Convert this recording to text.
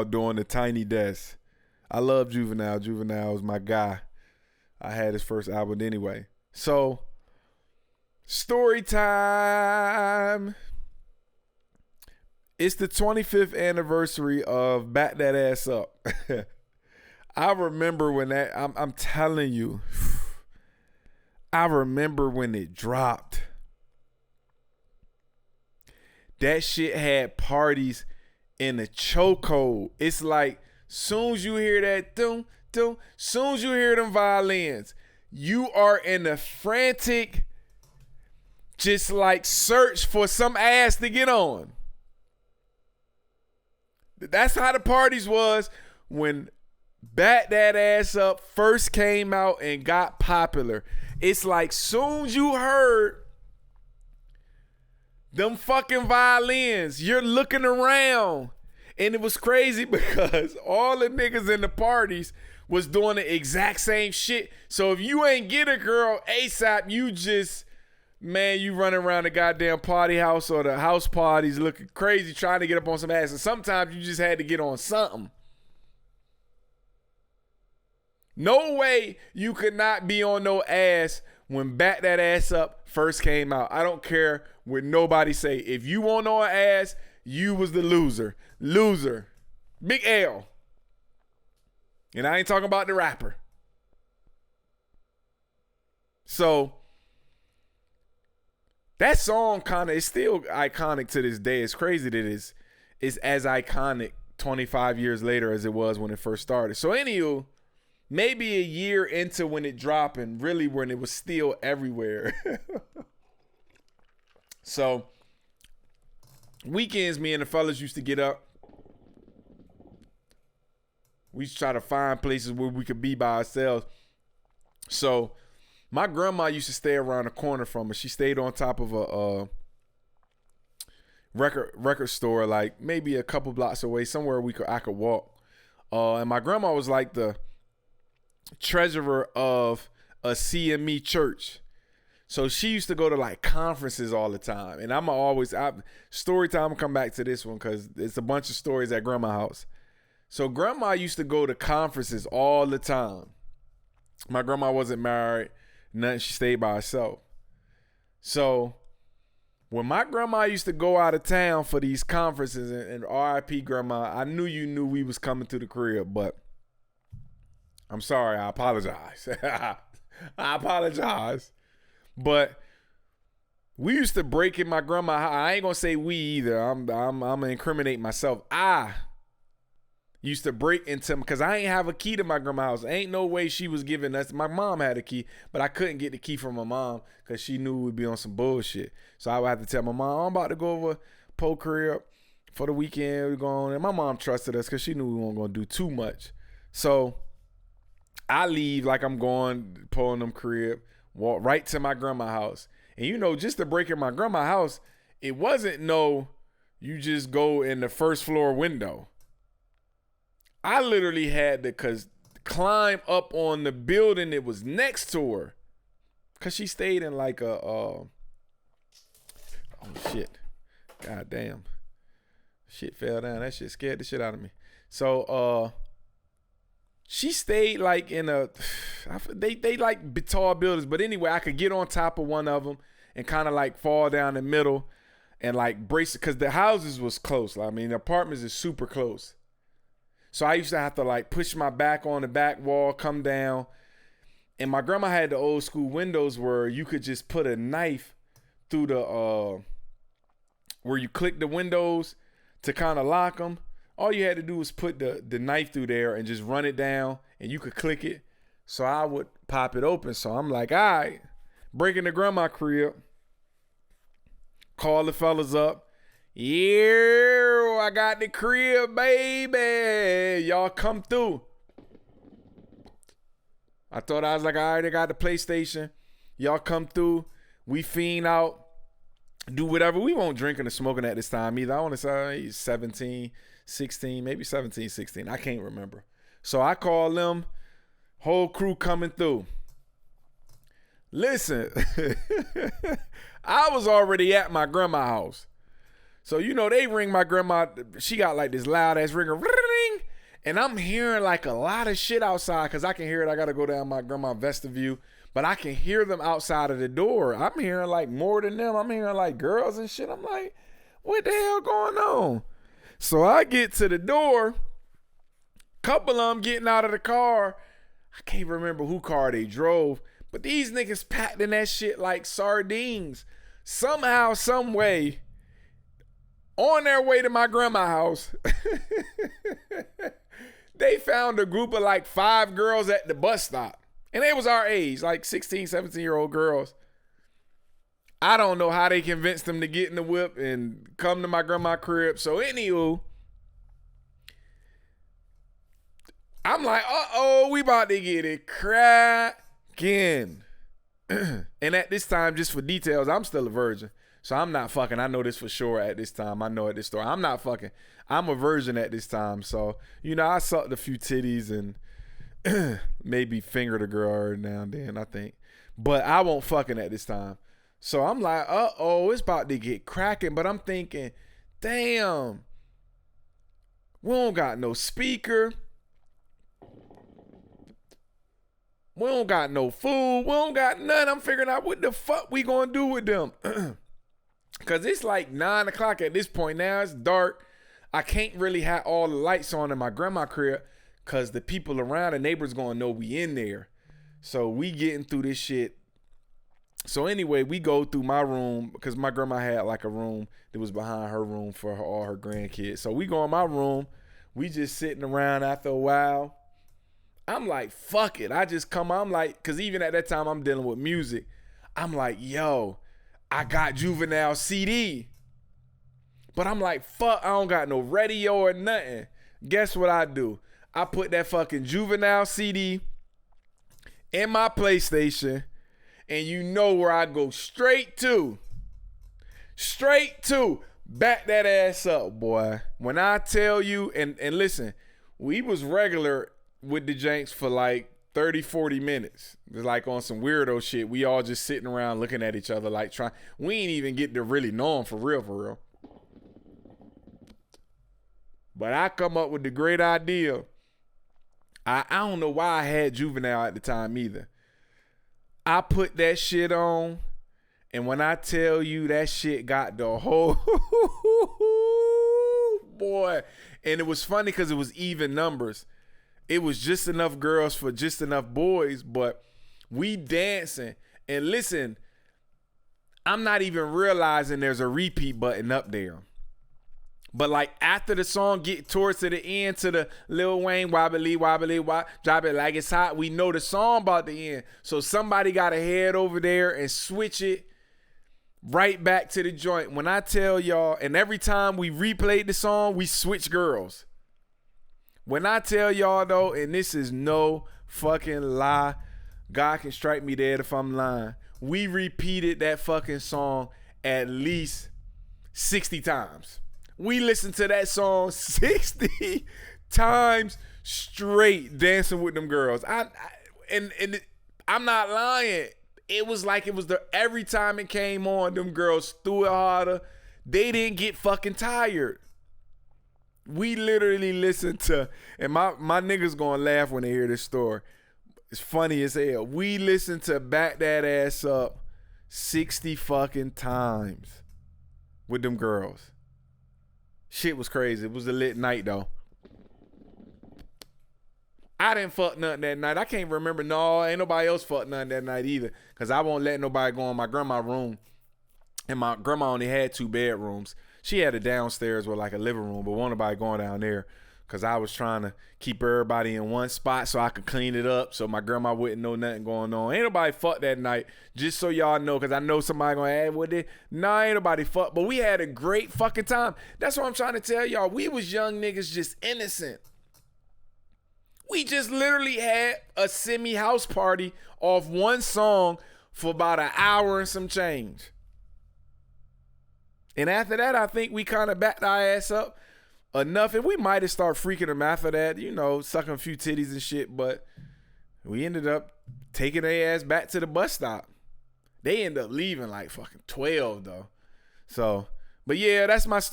doing the tiny desk. I love Juvenile. Juvenile is my guy. I had his first album anyway. So, story time. It's the 25th anniversary of Back That Ass Up. I remember when I'm telling you, I remember when it dropped. That shit had parties in a chokehold. It's like, soon as you hear that doom, doom, soon as you hear them violins, you are in a frantic, just like search for some ass to get on. That's how the parties was when Back That Ass Up first came out and got popular. It's like soon as you heard them fucking violins, you're looking around. And it was crazy because all the niggas in the parties was doing the exact same shit. So if you ain't get a girl ASAP, you just, man, you running around the goddamn party house or the house parties looking crazy trying to get up on some ass. And sometimes you just had to get on something. No way you could not be on no ass when Back That Ass Up first came out. I don't care what nobody say. If you want on ass, you was the loser. Loser. Big L. And I ain't talking about the rapper. So, that song kind of is still iconic to this day. It's crazy that it's as iconic 25 years later as it was when it first started. So, anywho, maybe a year into when it dropped and really when it was still everywhere. So, weekends, me and the fellas used to get up. We used to try to find places where we could be by ourselves. So, my grandma used to stay around the corner from us. She stayed on top of a record store, like maybe a couple blocks away, somewhere I could walk. And my grandma was like the treasurer of a CME church. So she used to go to like conferences all the time. And story time, I'm come back to this one because it's a bunch of stories at grandma's house. So grandma used to go to conferences all the time. My grandma wasn't married, nothing, she stayed by herself. So when my grandma used to go out of town for these conferences, and RIP grandma, I knew you knew we was coming to the crib, but I'm sorry, I apologize. I apologize. But we used to break in my grandma's house. I ain't gonna say we either. I'm gonna incriminate myself. I used to break into, because I ain't have a key to my grandma's house. Ain't no way she was giving us. My mom had a key, but I couldn't get the key from my mom because she knew we'd be on some bullshit. So I would have to tell my mom, I'm about to go over Po crib for the weekend. We're going, and my mom trusted us because she knew we weren't gonna do too much. So I leave like I'm going, pulling them crib, walk right to my grandma's house. And you know, just to break in my grandma's house, it wasn't you just go in the first floor window. I literally had to climb up on the building that was next to her. Cause she stayed in like oh shit. God damn. Shit fell down. That shit scared the shit out of me. So she stayed like in they like tall buildings, but anyway, I could get on top of one of them and kind of like fall down the middle and like brace it, because the houses was close. I mean, the apartments is super close. So I used to have to like push my back on the back wall, come down. And my grandma had the old school windows where you could just put a knife through the, where you click the windows to kind of lock them. All you had to do was put the knife through there and just run it down and you could click it. So I would pop it open. So I'm like, all right, breaking the grandma crib. Call the fellas up. Yeah, I got the crib, baby. Y'all come through. I thought I was like, all right, I got the PlayStation. Y'all come through. We fiend out. Do whatever. We won't drinking or smoking at this time either. I want to say 17, 16, maybe 17, 16. I can't remember. So I call them. Whole crew coming through. Listen, I was already at my grandma's house. So, you know, they ring my grandma. She got like this loud ass ringer. Ring. And I'm hearing like a lot of shit outside because I can hear it. I got to go down my grandma vestibule. But I can hear them outside of the door. I'm hearing like more than them. I'm hearing like girls and shit. I'm like, what the hell going on? So I get to the door. Couple of them getting out of the car. I can't remember who car they drove. But these niggas packed in that shit like sardines. Somehow, some way, on their way to my grandma's house, they found a group of like 5 girls at the bus stop. And they was our age, like 16, 17-year-old girls. I don't know how they convinced them to get in the whip and come to my grandma's crib. So anywho, I'm like, uh-oh, we about to get it cracking. And at this time, just for details, I'm still a virgin. So I'm not fucking. I know this for sure at this time. I know at this store. I'm not fucking. I'm a virgin at this time. So, you know, I sucked a few titties and maybe fingered a girl every now and then, I think. But I won't fucking at this time. So I'm like, uh-oh, it's about to get cracking. But I'm thinking, damn, we don't got no speaker. We don't got no food. We don't got nothing. I'm figuring out what the fuck we gonna do with them. Because it's like 9 o'clock at this point now. It's dark. I can't really have all the lights on in my grandma's crib because the people around, the neighbors gonna know we in there. So we getting through this shit. So anyway, we go through my room because my grandma had like a room that was behind her room for all her grandkids. So we go in my room. We just sitting around after a while. I'm like, fuck it. I just come, I'm like, because even at that time I'm dealing with music. I'm like, yo, I got Juvenile CD. But I'm like, fuck, I don't got no radio or nothing. Guess what I do? I put that fucking Juvenile CD in my PlayStation, and you know where I go straight to. Back that ass up, boy. When I tell you, and listen, we was regular with the Janks for like 30, 40 minutes. It was like on some weirdo shit. We all just sitting around looking at each other like trying. We ain't even get to really know him for real. But I come up with the great idea. I don't know why I had Juvenile at the time either. I put that shit on, and when I tell you that shit got the whole boy, and it was funny because it was even numbers. It was just enough girls for just enough boys, but we dancing. And listen, I'm not even realizing there's a repeat button up there. But like after the song get towards to the end, to the Lil Wayne wobbly, drop it like it's hot, we know the song about to end. So somebody got to head over there and switch it right back to the joint. When I tell y'all, and every time we replayed the song, we switch girls. When I tell y'all though, and this is no fucking lie, God can strike me dead if I'm lying, we repeated that fucking song at least 60 times. We listened to that song 60 times straight, dancing with them girls. I'm not lying. It was like it was every time it came on, them girls threw it harder. They didn't get fucking tired. We literally listened to, and my niggas gonna laugh when they hear this story. It's funny as hell. We listened to Back That Ass Up 60 fucking times with them girls. Shit was crazy. It was a lit night though. I didn't fuck nothing that night. I can't remember. No, ain't nobody else fucked nothing that night either. Cause I won't let nobody go in my grandma's room. And my grandma only had 2 bedrooms. She had a downstairs with like a living room, but won't nobody going down there. Cause I was trying to keep everybody in one spot so I could clean it up so my grandma wouldn't know nothing going on. Ain't nobody fucked that night. Just so y'all know, cause I know somebody gonna add with it. Nah, ain't nobody fucked. But we had a great fucking time. That's what I'm trying to tell y'all. We was young niggas just innocent. We just literally had a semi-house party off one song for about an hour and some change. And after that, I think we kind of backed our ass up enough. And we might have started freaking them after that, you know, sucking a few titties and shit. But we ended up taking their ass back to the bus stop. They ended up leaving like fucking 12 though. So, but yeah, that's my story.